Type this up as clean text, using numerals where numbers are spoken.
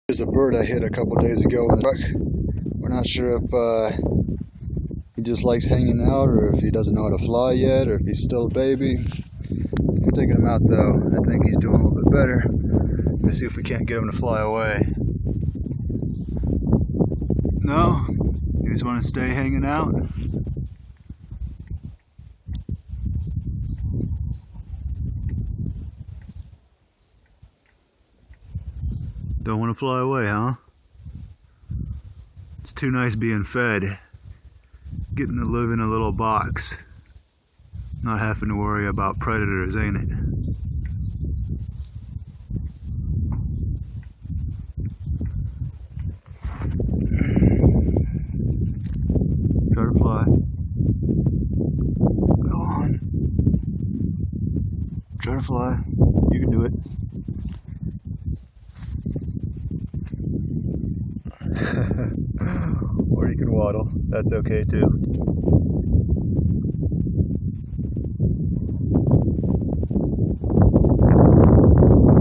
There's a bird I hit a couple days ago in the truck. We're not sure if he just likes hanging out or if he doesn't know how to fly yet or if he's still a baby. I'm taking him out though. I think he's doing a little bit better. Let's see if we can't get him to fly away. No? You just want to stay hanging out? Don't want to fly away, huh? It's too nice being fed. Getting to live in a little box. Not having to worry about predators, ain't it? Try to fly. Go on. Try to fly. You can do it. Or you can waddle. That's okay too.